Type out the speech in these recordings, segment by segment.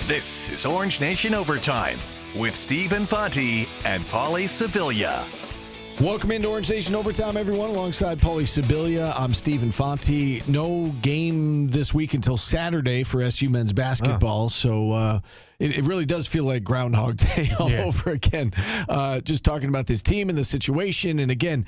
This is Orange Nation Overtime with Stephen Fonte and Paulie Sibilia. Welcome into Orange Nation Overtime, everyone. Alongside Paulie Sibilia, I'm Stephen Fonte. No game this week until Saturday for SU men's basketball, so it really does feel like Groundhog Day all over again. Just talking about this team and the situation, and again,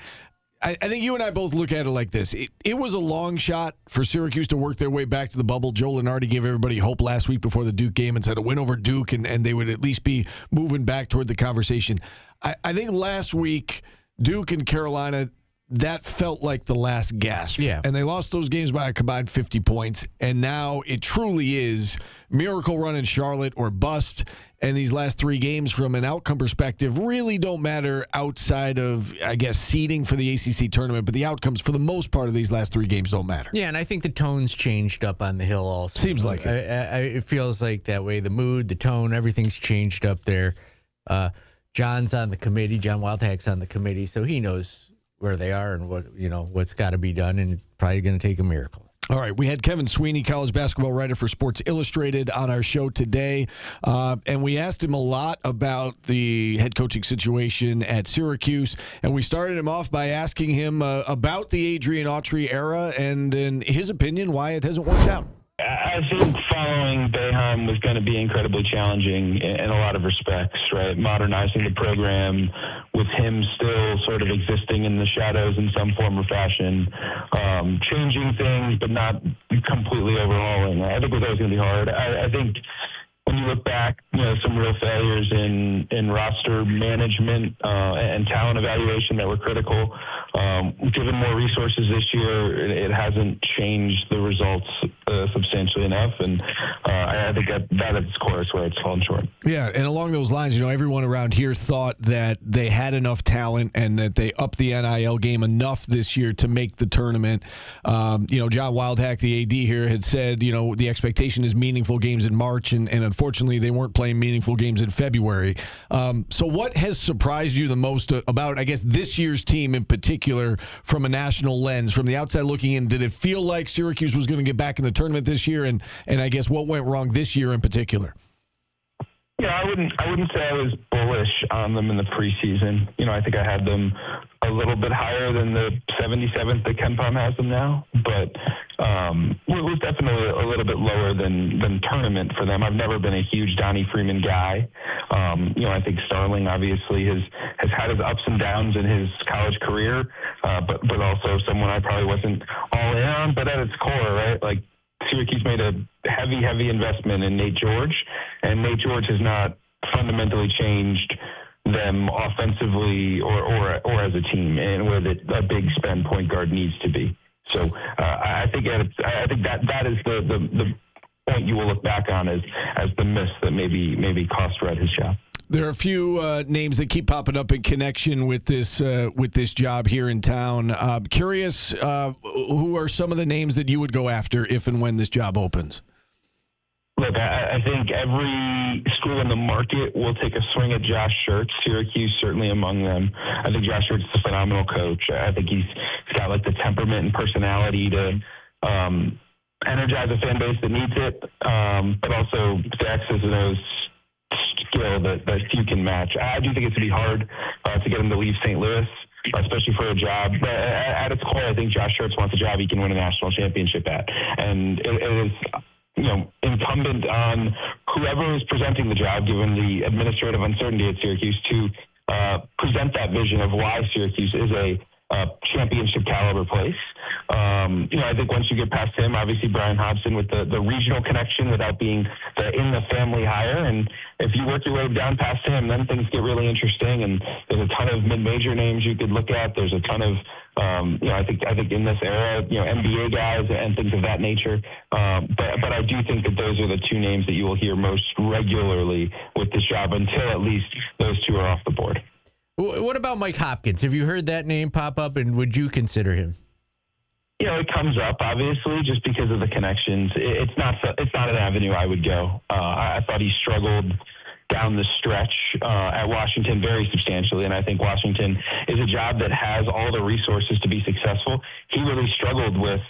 I think you and I both look at it like this. It was a long shot for Syracuse to work their way back to the bubble. Joe Lunardi gave everybody hope last week before the Duke game and said a win over Duke, and they would at least be moving back toward the conversation. I think last week, Duke and Carolina, that felt like the last gasp. Yeah. And they lost those games by a combined 50 points. And now it truly is miracle run in Charlotte or bust. And these last three games, from an outcome perspective, really don't matter outside of, I guess, seeding for the ACC tournament. But the outcomes, for the most part of these last three games, don't matter. Yeah, and I think the tone's changed up on the Hill also. Seems like it. It feels like that way. The mood, the tone, everything's changed up there. John's on the committee. John Wildhack's on the committee, so he knows where they are and what's got to be done, and probably going to take a miracle. All right, we had Kevin Sweeney, college basketball writer for Sports Illustrated, on our show today, and we asked him a lot about the head coaching situation at Syracuse, and we started him off by asking him about the Adrian Autry era and, in his opinion, why it hasn't worked out. I think following Boeheim was going to be incredibly challenging in a lot of respects, right? Modernizing the program with him still sort of existing in the shadows in some form or fashion, changing things but not completely overhauling. I think it was always going to be hard. I think when you look back, some real failures in roster management and talent evaluation that were critical. Given more resources this year, it hasn't changed the results substantially enough, and I think that at its core is where it's fallen short. Yeah, and along those lines, everyone around here thought that they had enough talent and that they upped the NIL game enough this year to make the tournament. John Wildhack, the AD here, had said, the expectation is meaningful games in March, and unfortunately they weren't playing meaningful games in February. So what has surprised you the most about, I guess, this year's team in particular from a national lens? From the outside looking in, did it feel like Syracuse was going to get back in the tournament this year? And I guess what went wrong this year in particular? Yeah, I wouldn't say I was bullish on them in the preseason. I think I had them a little bit higher than the 77th that KenPom has them now, but it was definitely a little bit lower than tournament for them. I've never been a huge Donnie Freeman guy. I think Starling obviously has had his ups and downs in his college career, but also someone I probably wasn't all in on. But at its core, right, like Syracuse made a heavy investment in Nate George, and Nate George has not fundamentally changed them offensively or as a team, and where a big spend point guard needs to be. So I think that is the point you will look back on as the miss that maybe cost Red his job. There are a few names that keep popping up in connection with this job here in town. Curious, who are some of the names that you would go after if and when this job opens? Look, I think every school in the market will take a swing at Josh Schertz, Syracuse certainly among them. I think Josh Schertz is a phenomenal coach. I think he's got like the temperament and personality to energize a fan base that needs it, but also the X's and O's skill that few can match. I do think it's going to be hard to get him to leave St. Louis, especially for a job. But at its core, I think Josh Schertz wants a job he can win a national championship at. And it is incumbent on whoever is presenting the job, given the administrative uncertainty at Syracuse, to present that vision of why Syracuse is a championship caliber place. I think once you get past him, obviously Brian Hobson with the regional connection without being in the family hire. And if you work your way down past him, then things get really interesting. And there's a ton of mid-major names you could look at. There's a ton of, I think in this era, NBA guys and things of that nature. But I do think that those are the two names that you will hear most regularly with this job until at least those two are off the board. What about Mike Hopkins? Have you heard that name pop up, and would you consider him? It comes up obviously just because of the connections. It's not an avenue I would go. I thought he struggled down the stretch at Washington very substantially, and I think Washington is a job that has all the resources to be successful. He really struggled with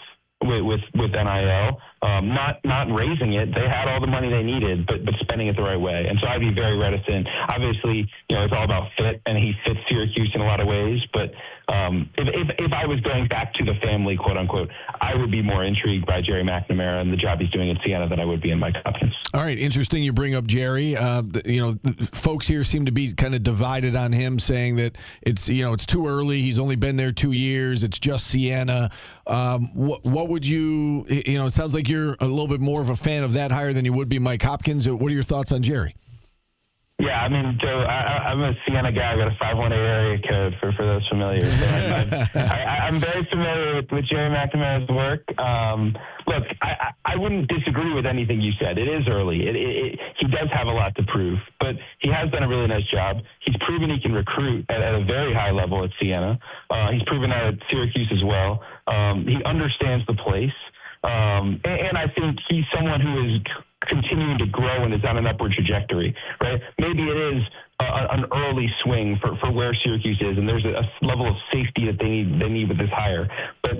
with NIL, not raising it. They had all the money they needed, but spending it the right way. And so I'd be very reticent. Obviously, it's all about fit, and he fits Syracuse in a lot of ways. But if I was going back to the family, quote unquote, I would be more intrigued by Jerry McNamara and the job he's doing at Siena than I would be in Mike Hopkins. All right, interesting you bring up Jerry. Folks here seem to be kind of divided on him, saying that it's too early. He's only been there 2 years. It's just Siena. What would you? It sounds like you're a little bit more of a fan of that hire than you would be Mike Hopkins. What are your thoughts on Jerry? Yeah, I mean, Joe, I'm a Siena guy. I've got a 518 area code for those familiar. So I'm very familiar with Jerry McNamara's work. Look, I wouldn't disagree with anything you said. It is early. He does have a lot to prove, but he has done a really nice job. He's proven he can recruit at a very high level at Siena. He's proven that at Syracuse as well. He understands the place. And I think he's someone who is continuing to grow and is on an upward trajectory, right? Maybe it is an early swing for where Syracuse is, and there's a level of safety that they need with this hire. But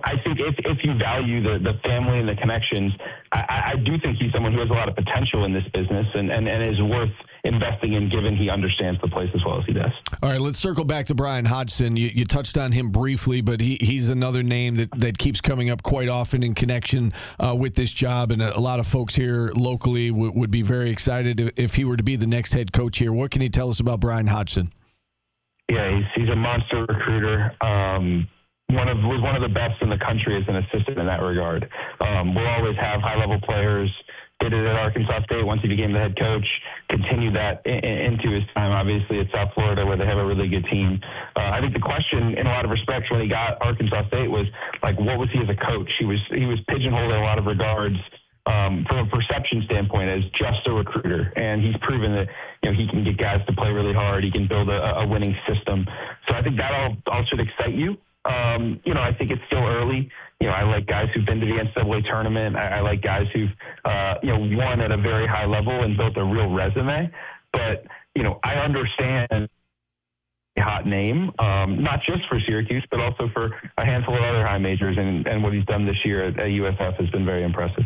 I think if you value the family and the connections, I do think he's someone who has a lot of potential in this business and is worth investing in, given he understands the place as well as he does. All right, let's circle back to Brian Hodgson. You touched on him briefly, but he's another name that keeps coming up quite often in connection with this job, and a lot of folks here locally would be very excited if he were to be the next head coach here. What can you tell us about Brian Hodgson? Yeah, he's a monster recruiter. Was one of the best in the country as an assistant in that regard. We'll always have high-level players. Did it at Arkansas State once he became the head coach, continued that into his time, obviously, at South Florida, where they have a really good team. I think the question, in a lot of respects, when he got Arkansas State was, what was he as a coach? He was pigeonholed in a lot of regards from a perception standpoint as just a recruiter. And he's proven that, he can get guys to play really hard. He can build a winning system. So I think that all should excite you. I think it's still early. I like guys who've been to the NCAA tournament. I like guys who've, won at a very high level and built a real resume. But, I understand a hot name, not just for Syracuse, but also for a handful of other high majors. And what he's done this year at USF has been very impressive.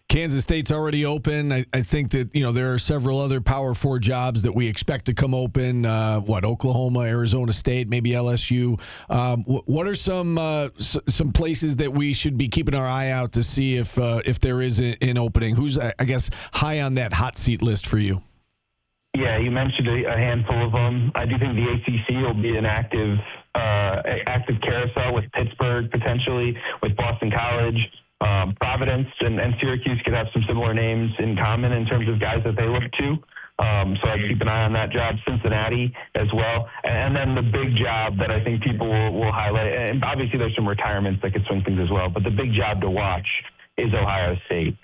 Kansas State's already open. I think that, there are several other Power 4 jobs that we expect to come open. Oklahoma, Arizona State, maybe LSU. What are some places that we should be keeping our eye out to see if there is an opening? Who's, I guess, high on that hot seat list for you? Yeah, you mentioned a handful of them. I do think the ACC will be an active carousel with Pittsburgh, potentially, with Boston College. Providence and Syracuse could have some similar names in common in terms of guys that they look to. So I'd keep an eye on that job. Cincinnati as well. And then the big job that I think people will highlight, and obviously there's some retirements that could swing things as well, but the big job to watch is Ohio State.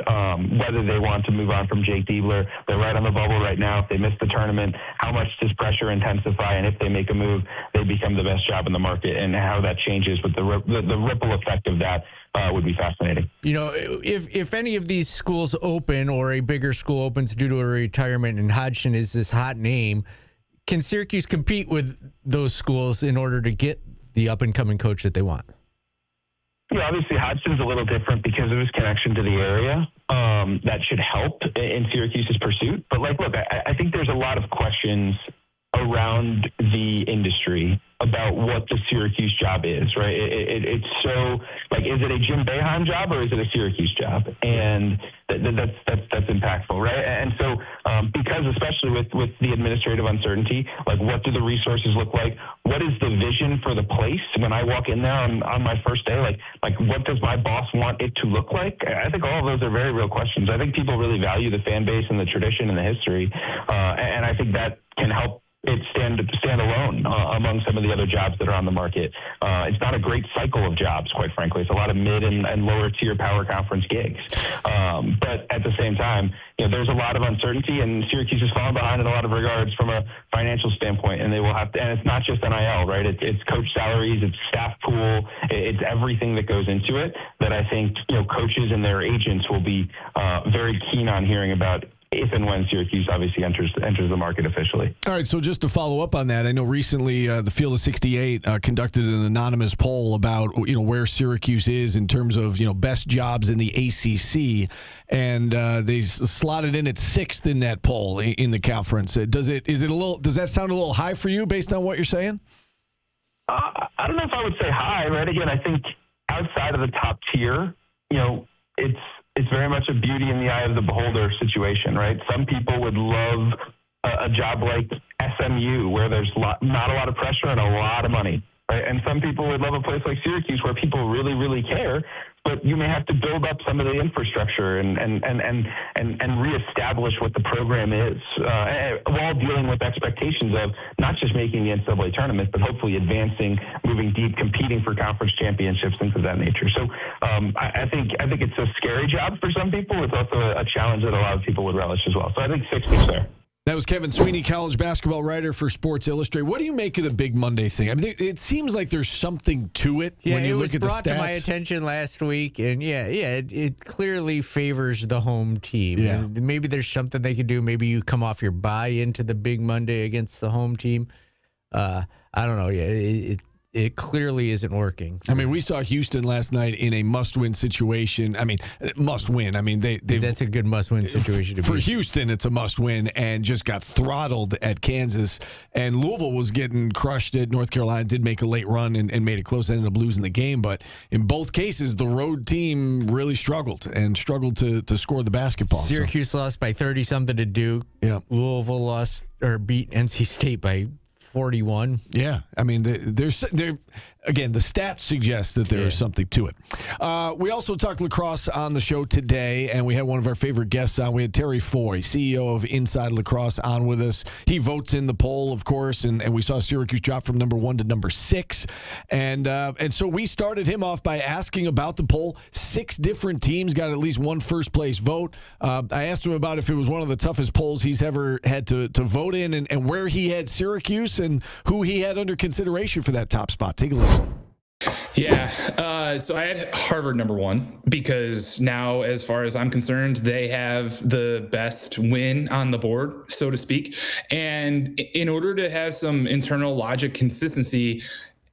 Whether they want to move on from Jake Diebler, they're right on the bubble right now. If they miss the tournament, how much does pressure intensify? And if they make a move, they become the best job in the market, and how that changes with the ripple effect of that would be fascinating. If any of these schools open or a bigger school opens due to a retirement and Hodgson is this hot name, can Syracuse compete with those schools in order to get the up-and-coming coach that they want? Yeah, obviously Hodgson's a little different because of his connection to the area. That should help in Syracuse's pursuit. But look, I think there's a lot of questions around the industry about what the Syracuse job is, right? It's so, is it a Jim Boeheim job or is it a Syracuse job? And that's impactful, right? And so because especially with the administrative uncertainty, what do the resources look like? What is the vision for the place when I walk in there on my first day? What does my boss want it to look like? I think all of those are very real questions. I think people really value the fan base and the tradition and the history, and I think that can help it stand alone among some of the other jobs that are on the market. It's not a great cycle of jobs, quite frankly. It's a lot of mid and lower tier power conference gigs. But at the same time, there's a lot of uncertainty, and Syracuse is falling behind in a lot of regards from a financial standpoint, and they will have to, and it's not just NIL, right? It's coach salaries, it's staff pool, it's everything that goes into it that I think, coaches and their agents will be very keen on hearing about if and when Syracuse obviously enters the market officially. All right, so just to follow up on that, I know recently the Field of 68 conducted an anonymous poll about where Syracuse is in terms of best jobs in the ACC, and they slotted in at sixth in that poll in the conference. Does that sound a little high for you based on what you're saying? I don't know if I would say high, right? Again, I think outside of the top tier, it's very much a beauty in the eye of the beholder situation, right? Some people would love a job like SMU where there's not a lot of pressure and a lot of money, right? And some people would love a place like Syracuse where people really, really care, but you may have to build up some of the infrastructure and reestablish what the program is, while dealing with expectations of not just making the NCAA tournament, but hopefully advancing, moving deep, competing for conference championships, things of that nature. So I think it's a scary job for some people. It's also a challenge that a lot of people would relish as well. So I think 6 is there. That was Kevin Sweeney, college basketball writer for Sports Illustrated. What do you make of the Big Monday thing? I mean, it seems like there's something to it when you look at the stats. It was brought to my attention last week, and it clearly favors the home team. Yeah. And maybe there's something they could do. Maybe you come off your bye into the Big Monday against the home team. I don't know. Yeah, it clearly isn't working. I mean, we saw Houston last night in a must-win situation. I mean, must-win. I mean, that's a good must-win situation to for be. Houston, it's a must-win, and just got throttled at Kansas. And Louisville was getting crushed at North Carolina. Did make a late run and made it close. Ended up losing the game. But in both cases, the road team really struggled to score the basketball. Syracuse lost by 30-something to Duke. Yeah. Louisville lost or beat NC State by 41. Yeah, I mean, again, the stats suggest that there is something to it. We also talked lacrosse on the show today, and we had one of our favorite guests on. We had Terry Foy, CEO of Inside Lacrosse, on with us. He votes in the poll, of course, and we saw Syracuse drop from number 1 to number 6. And so we started him off by asking about the poll. 6 different teams got at least one first-place vote. I asked him about if it was one of the toughest polls he's ever had to vote in and where he had Syracuse and who he had under consideration for that top spot. Take a listen. Yeah. So I had Harvard number 1 because now, as far as I'm concerned, they have the best win on the board, so to speak. And in order to have some internal logic consistency,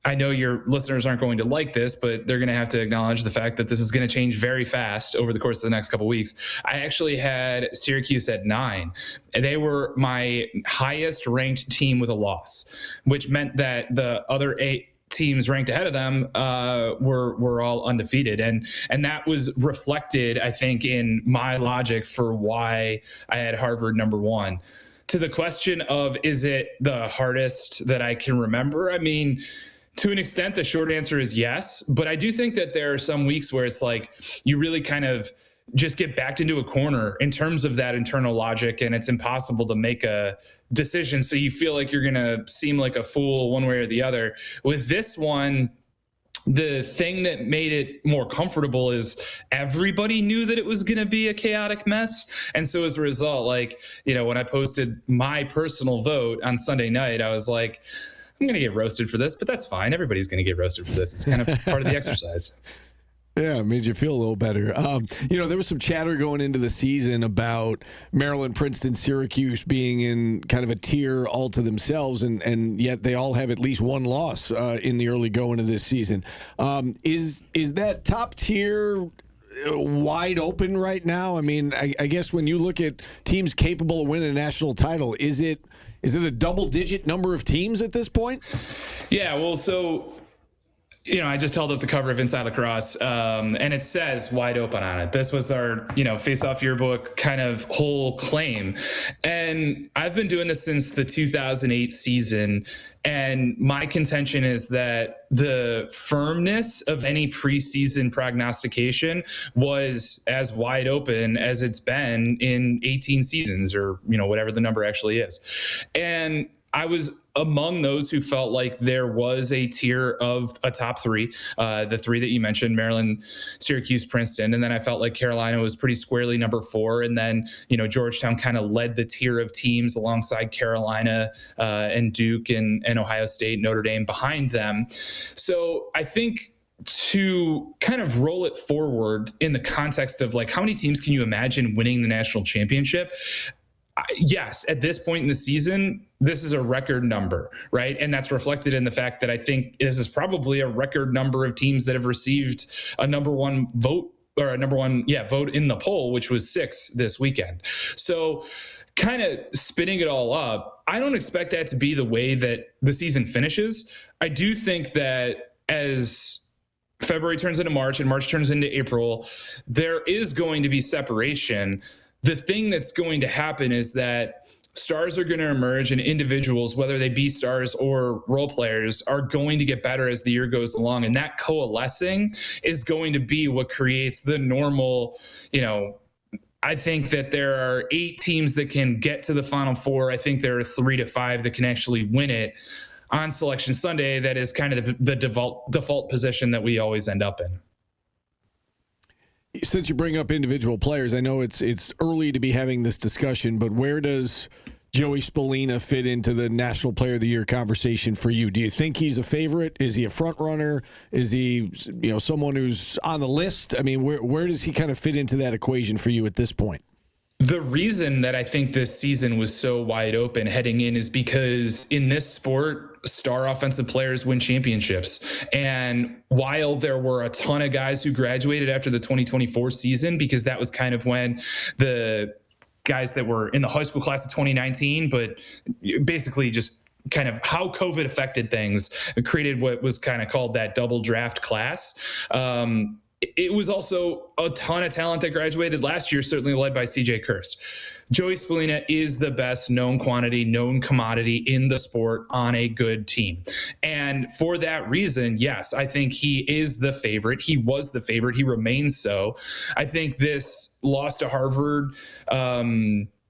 I know your listeners aren't going to like this, but they're going to have to acknowledge the fact that this is going to change very fast over the course of the next couple of weeks. I actually had Syracuse at 9. They were my highest ranked team with a loss, which meant that the other 8 teams ranked ahead of them were all undefeated. And that was reflected, I think, in my logic for why I had Harvard number 1. To the question of, is it the hardest that I can remember? I mean, to an extent, the short answer is yes. But I do think that there are some weeks where it's like you really kind of just get backed into a corner in terms of that internal logic, and it's impossible to make a decision. So you feel like you're going to seem like a fool one way or the other. With this one, the thing that made it more comfortable is everybody knew that it was going to be a chaotic mess. And so as a result, when I posted my personal vote on Sunday night, I was like, I'm going to get roasted for this, but that's fine. Everybody's going to get roasted for this. It's kind of part of the exercise. Yeah, it made you feel a little better. There was some chatter going into the season about Maryland, Princeton, Syracuse being in kind of a tier all to themselves, and yet they all have at least one loss in the early going of this season. Is that top tier wide open right now? I mean, I guess when you look at teams capable of winning a national title, is it a double-digit number of teams at this point? Yeah, well, so I just held up the cover of Inside Lacrosse, and it says wide open on it. This was our, face-off yearbook kind of whole claim. And I've been doing this since the 2008 season. And my contention is that the firmness of any preseason prognostication was as wide open as it's been in 18 seasons, or, whatever the number actually is. And I was among those who felt like there was a tier of a top 3, the 3 that you mentioned, Maryland, Syracuse, Princeton. And then I felt like Carolina was pretty squarely number 4. And then, Georgetown kind of led the tier of teams alongside Carolina and Duke and Ohio State, Notre Dame behind them. So I think to kind of roll it forward in the context of like, how many teams can you imagine winning the national championship? Yes, at this point in the season, this is a record number, right? And that's reflected in the fact that I think this is probably a record number of teams that have received a number one vote or a number one, vote in the poll, which was 6 this weekend. So kind of spinning it all up, I don't expect that to be the way that the season finishes. I do think that as February turns into March and March turns into April, there is going to be separation. The thing that's going to happen is that stars are going to emerge, and individuals, whether they be stars or role players, are going to get better as the year goes along. And that coalescing is going to be what creates the normal, I think that there are 8 teams that can get to the Final Four. I think there are 3 to 5 that can actually win it on Selection Sunday. That is kind of the default position that we always end up in. Since you bring up individual players, I know it's early to be having this discussion, but where does Joey Spallina fit into the National Player of the Year conversation for you? Do you think he's a favorite? Is he a front runner? Is he, someone who's on the list? I mean, where does he kind of fit into that equation for you at this point? The reason that I think this season was so wide open heading in is because in this sport, star offensive players win championships. And while there were a ton of guys who graduated after the 2024 season, because that was kind of when the guys that were in the high school class of 2019, but basically just kind of how COVID affected things, it created what was kind of called that double draft class. It was also a ton of talent that graduated last year, certainly led by CJ Kirst. Joey Spallina is the best known quantity, known commodity in the sport on a good team. And for that reason, yes, I think he is the favorite. He was the favorite. He remains so. I think this loss to Harvard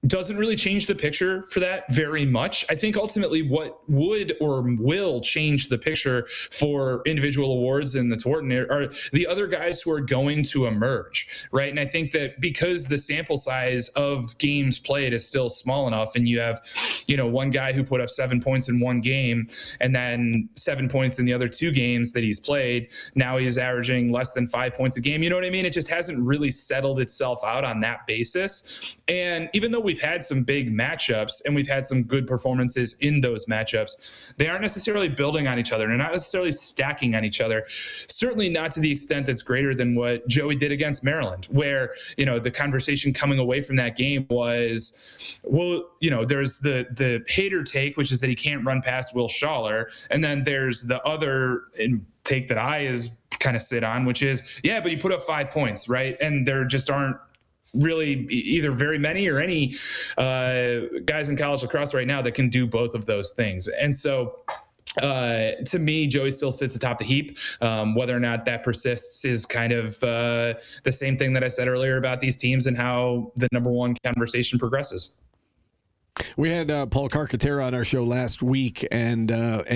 doesn't really change the picture for that very much. I think ultimately what would or will change the picture for individual awards in the Thornton are the other guys who are going to emerge, right? And I think that because the sample size of games played is still small enough, and you have, one guy who put up 7 points in one game and then 7 points in the other 2 games that he's played, now he's averaging less than 5 points a game. You know what I mean? It just hasn't really settled itself out on that basis. And even though we've had some big matchups and we've had some good performances in those matchups, they aren't necessarily building on each other. They're not necessarily stacking on each other. Certainly not to the extent that's greater than what Joey did against Maryland, where, the conversation coming away from that game was, well, there's the hater take, which is that he can't run past Will Schaller. And then there's the other take that I kind of sit on, which is, yeah, but he put up 5 points, right? And there just aren't really either very many or any guys in college lacrosse right now that can do both of those things. And so to me, Joey still sits atop the heap. Whether or not that persists is kind of the same thing that I said earlier about these teams and how the number one conversation progresses. We had Paul Carcaterra on our show last week, and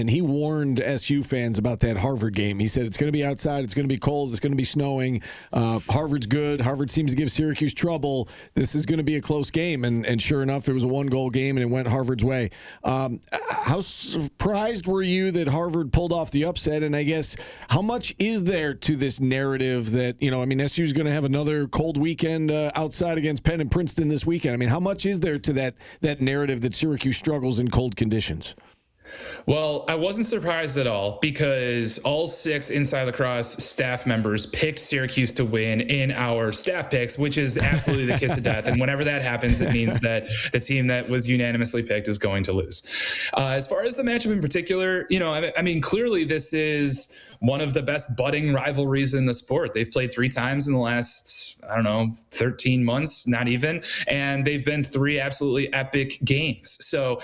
he warned SU fans about that Harvard game. He said it's going to be outside, it's going to be cold, it's going to be snowing. Harvard's good. Harvard seems to give Syracuse trouble. This is going to be a close game, and sure enough, it was a 1-goal game, and it went Harvard's way. How surprised were you that Harvard pulled off the upset? And I guess how much is there to this narrative that SU's going to have another cold weekend outside against Penn and Princeton this weekend? I mean, how much is there to that narrative that Syracuse struggles in cold conditions? Well, I wasn't surprised at all, because all 6 Inside Lacrosse staff members picked Syracuse to win in our staff picks, which is absolutely the kiss of death. And whenever that happens, it means that the team that was unanimously picked is going to lose. As far as the matchup in particular, clearly this is one of the best budding rivalries in the sport. They've played 3 times in the last, 13 months, not even. And they've been 3 absolutely epic games. So,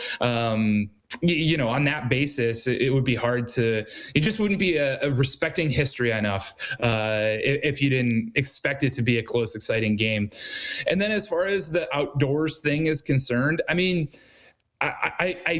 on that basis, it would be hard it just wouldn't be a respecting history enough if you didn't expect it to be a close, exciting game. And then as far as the outdoors thing is concerned, I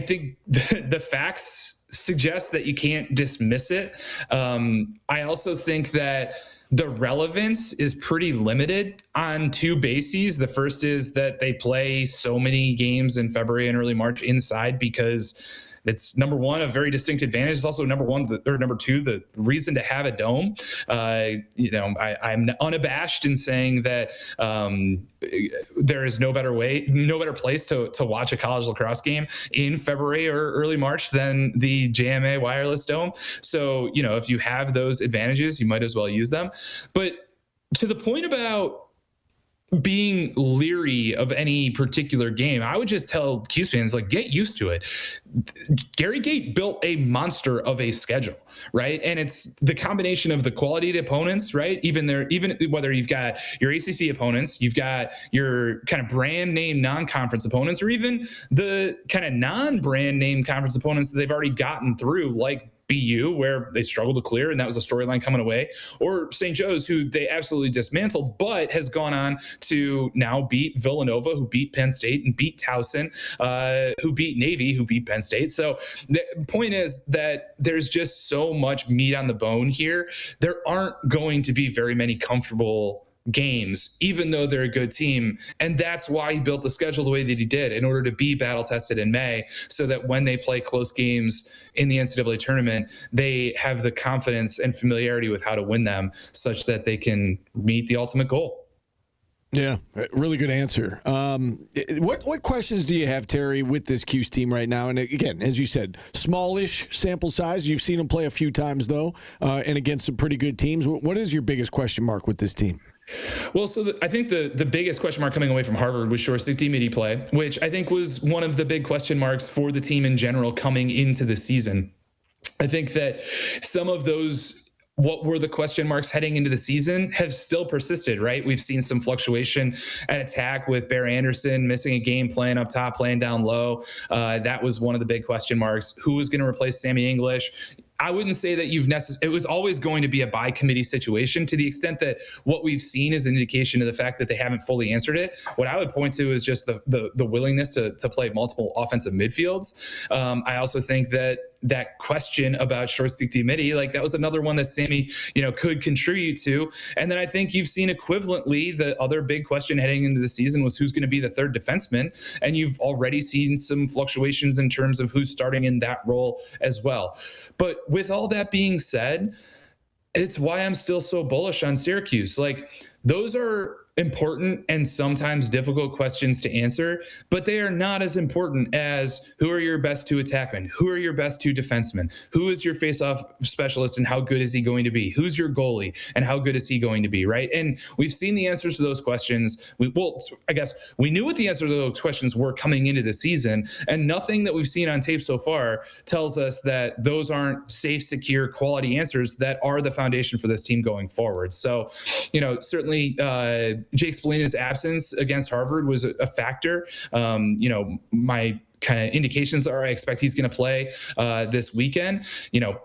think the facts suggest that you can't dismiss it. I also think that the relevance is pretty limited on 2 bases. The first is that they play so many games in February and early March inside because It's number one, a very distinct advantage. It's also number two, the reason to have a dome. I'm unabashed in saying that there is no better place to watch a college lacrosse game in February or early March than the JMA Wireless Dome. So, if you have those advantages, you might as well use them. But to the point about being leery of any particular game, I would just tell Cuse fans, get used to it. Gary Gait built a monster of a schedule, right? And it's the combination of the quality of the opponents, right? Even whether you've got your ACC opponents, you've got your kind of brand name non-conference opponents, or even the kind of non-brand name conference opponents that they've already gotten through, like BU, where they struggled to clear, and that was a storyline coming away, or St. Joe's, who they absolutely dismantled, but has gone on to now beat Villanova, who beat Penn State, and beat Towson, who beat Navy, who beat Penn State. So the point is that there's just so much meat on the bone here. There aren't going to be very many comfortable games, even though they're a good team. And that's why he built the schedule the way that he did, in order to be battle tested in May, so that when they play close games in the NCAA tournament, they have the confidence and familiarity with how to win them, such that they can meet the ultimate goal. Yeah, really good answer. What questions do you have, Terry, with this Cuse team right now? And again, as you said, smallish sample size. You've seen them play a few times, though, and against some pretty good teams. What is your biggest question mark with this team? Well, I think the biggest question mark coming away from Harvard was short stick D-midi play, which I think was one of the big question marks for the team in general coming into the season. I think that some of those, what were the question marks heading into the season, have still persisted, right? We've seen some fluctuation at attack with Bear Anderson missing a game, playing up top, playing down low. That was one of the big question marks. Who was going to replace Sammy English? I wouldn't say that it was always going to be a by committee situation, to the extent that what we've seen is an indication of the fact that they haven't fully answered it. What I would point to is just the willingness to play multiple offensive midfields. I also think that question about short stick D-midi, that was another one that Sammy, could contribute to. And then I think you've seen equivalently, the other big question heading into the season was who's going to be the third defenseman. And you've already seen some fluctuations in terms of who's starting in that role as well. But with all that being said, it's why I'm still so bullish on Syracuse. Those are important and sometimes difficult questions to answer, but they are not as important as who are your best two attackmen, who are your best two defensemen, who is your face-off specialist and how good is he going to be, who's your goalie and how good is he going to be, right? And we've seen the answers to those questions. I guess we knew what the answers to those questions were coming into the season, and nothing that we've seen on tape so far tells us that those aren't safe, secure, quality answers that are the foundation for this team going forward. So, certainly Jake Spallina's absence against Harvard was a factor. My kind of indications are I expect he's going to play this weekend.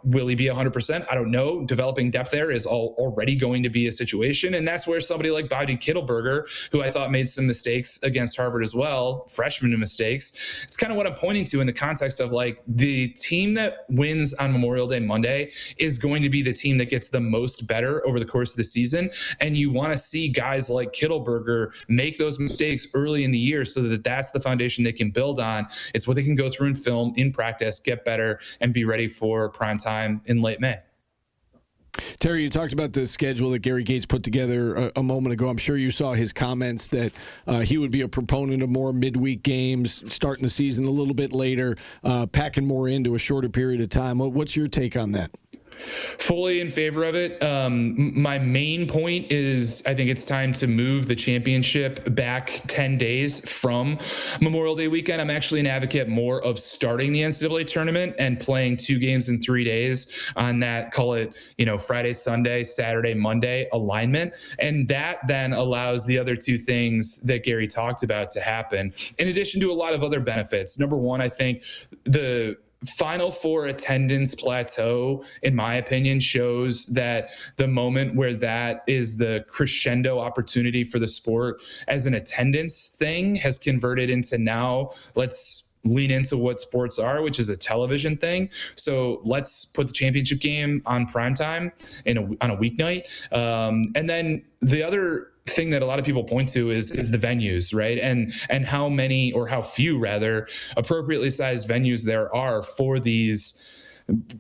Will he be 100%? I don't know. Developing depth there is already going to be a situation. And that's where somebody like Bobby Kittelberger, who I thought made some mistakes against Harvard as well, freshman mistakes. It's kind of what I'm pointing to in the context of the team that wins on Memorial Day Monday is going to be the team that gets the most better over the course of the season. And you want to see guys like Kittelberger make those mistakes early in the year so that that's the foundation they can build on. It's what they can go through in film, in practice, get better, and be ready for prime time in late May. Terry, you talked about the schedule that Gary Gates put together a moment ago. I'm sure you saw his comments that he would be a proponent of more midweek games, starting the season a little bit later, packing more into a shorter period of time. What's your take on that? Fully in favor of it. My main point is I think it's time to move the championship back 10 days from Memorial Day weekend. I'm actually an advocate more of starting the NCAA tournament and playing 2 games in 3 days on that, call it, Friday, Sunday, Saturday, Monday alignment. And that then allows the other 2 things that Gary talked about to happen, in addition to a lot of other benefits. Number one, I think the Final Four attendance plateau, in my opinion, shows that the moment where that is the crescendo opportunity for the sport as an attendance thing has converted into now let's lean into what sports are, which is a television thing. So let's put the championship game on primetime on a weeknight. And then the other thing that a lot of people point to is the venues, right? And how many, or how few rather, appropriately sized venues there are for these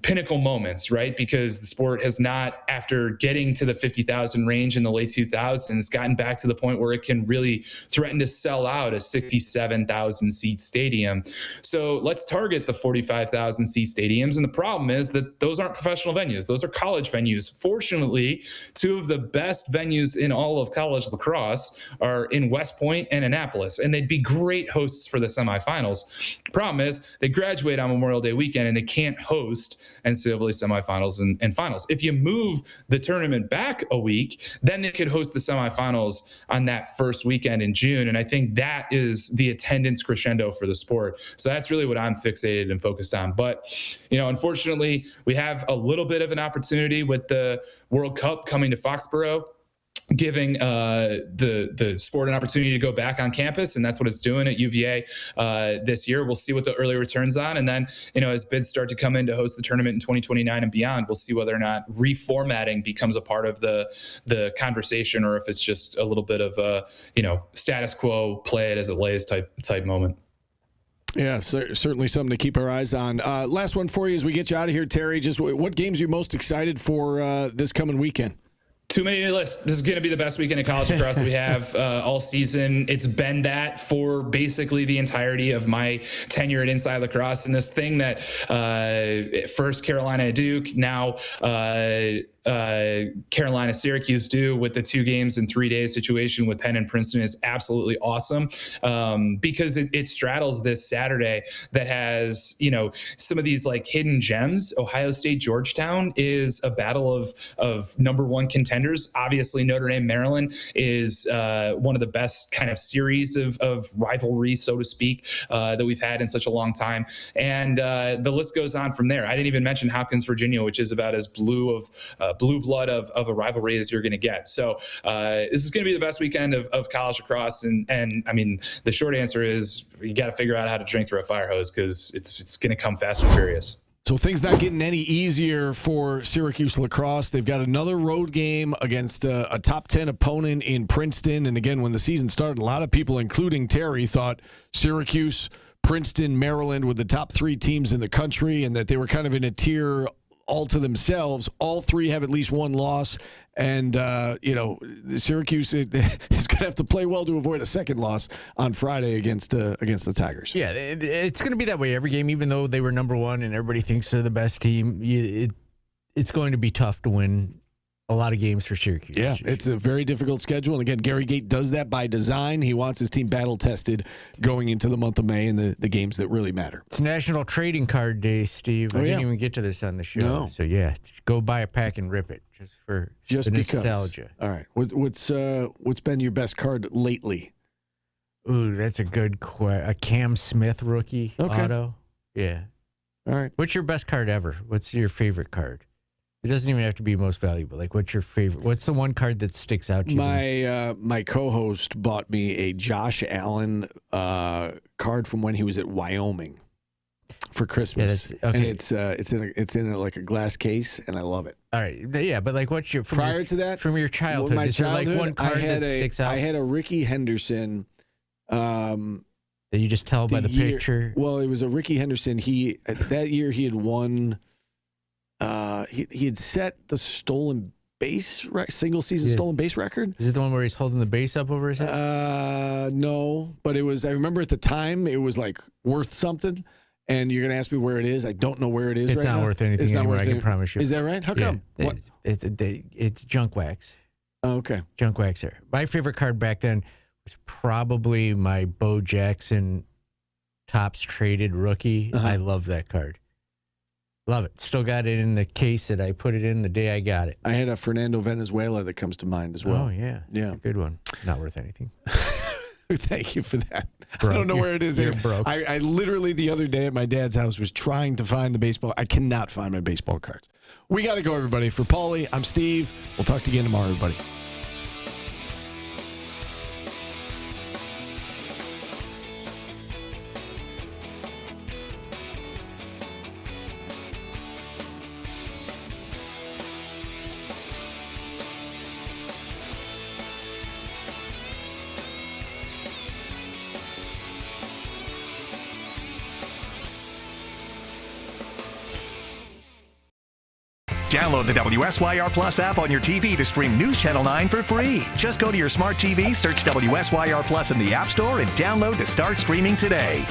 pinnacle moments, right? Because the sport has not, after getting to the 50,000 range in the late 2000s, gotten back to the point where it can really threaten to sell out a 67,000 seat stadium. So let's target the 45,000 seat stadiums. And the problem is that those aren't professional venues. Those are college venues. Fortunately, two of the best venues in all of college lacrosse are in West Point and Annapolis, and they'd be great hosts for the semifinals. Problem is they graduate on Memorial Day weekend and they can't host NCAA semifinals and finals. If you move the tournament back a week, then they could host the semifinals on that first weekend in June. And I think that is the attendance crescendo for the sport. So that's really what I'm fixated and focused on. But, unfortunately, we have a little bit of an opportunity with the World Cup coming to Foxborough, giving the sport an opportunity to go back on campus, and that's what it's doing at UVA this year. We'll see what the early returns on, and then as bids start to come in to host the tournament in 2029 and beyond, we'll see whether or not reformatting becomes a part of the conversation, or if it's just a little bit of a status quo, play it as it lays type moment. Yeah, certainly something to keep our eyes on. Last one for you as we get you out of here, Terry. Just what games are you most excited for this coming weekend? Too many to list. This is going to be the best weekend of college lacrosse that we have all season. It's been that for basically the entirety of my tenure at Inside Lacrosse. And this thing that first Carolina Duke, now Carolina Syracuse do with the 2 games in 3 days situation with Penn and Princeton is absolutely awesome, because it straddles this Saturday that has some of these like hidden gems. Ohio State Georgetown is a battle of number 1 contenders. Obviously Notre Dame Maryland is one of the best kind of series of rivalry, so to speak, that we've had in such a long time, and the list goes on from there. I didn't even mention Hopkins Virginia, which is about as blue blood of a rivalry as you're going to get. So this is going to be the best weekend of college lacrosse. And I mean, the short answer is you got to figure out how to drink through a fire hose, because it's going to come fast and furious. So things not getting any easier for Syracuse lacrosse. They've got another road game against a top 10 opponent in Princeton. And again, when the season started, a lot of people, including Terry, thought Syracuse, Princeton, Maryland were the top 3 teams in the country, and that they were kind of in a tier all to themselves. All 3 have at least 1 loss, and Syracuse is going to have to play well to avoid a second loss on Friday against the Tigers. Yeah, it's going to be that way every game, even though they were number 1 and everybody thinks they're the best team. It's going to be tough to win a lot of games for Syracuse. Yeah, it's a very difficult schedule. And again, Gary Gate does that by design. He wants his team battle-tested going into the month of May and the games that really matter. It's National Trading Card Day, Steve. I didn't even get to this on the show. No. So, yeah, go buy a pack and rip it just for the nostalgia. All right. What's been your best card lately? Ooh, that's a good question. A Cam Smith rookie auto. Yeah. All right. What's your best card ever? What's your favorite card? It doesn't even have to be most valuable. Like, what's your favorite? What's the one card that sticks out to you? My co-host bought me a Josh Allen card from when he was at Wyoming for Christmas, and it's in like a glass case, and I love it. All right, yeah, but like, what's your from your childhood? My is childhood, there like one card that sticks out? I had a Ricky Henderson. That you just tell by the picture. Well, it was a Ricky Henderson. That year he had won. He had set the stolen base single season stolen base record. Is it the one where he's holding the base up over his head? No, but it was. I remember at the time it was like worth something. And you're going to ask me where it is. I don't know where it is. It's right not now. worth anything. It's not anymore, worth I can promise you. Is that right? How come? What? It's junk wax. Oh, okay. Junk wax there. My favorite card back then was probably my Bo Jackson Topps Traded rookie. I love that card. Love it. Still got it in the case that I put it in the day I got it. I had a Fernando Venezuela that comes to mind as well. Oh, yeah. Yeah. Good one. Not worth anything. Thank you for that. Broke. I don't know where it is. You're broke. I literally the other day at my dad's house was trying to find the baseball. I cannot find my baseball cards. We got to go, everybody. For Paulie, I'm Steve. We'll talk to you again tomorrow, everybody. Download the WSYR Plus app on your TV to stream News Channel 9 for free. Just go to your smart TV, search WSYR Plus in the App Store, and download to start streaming today.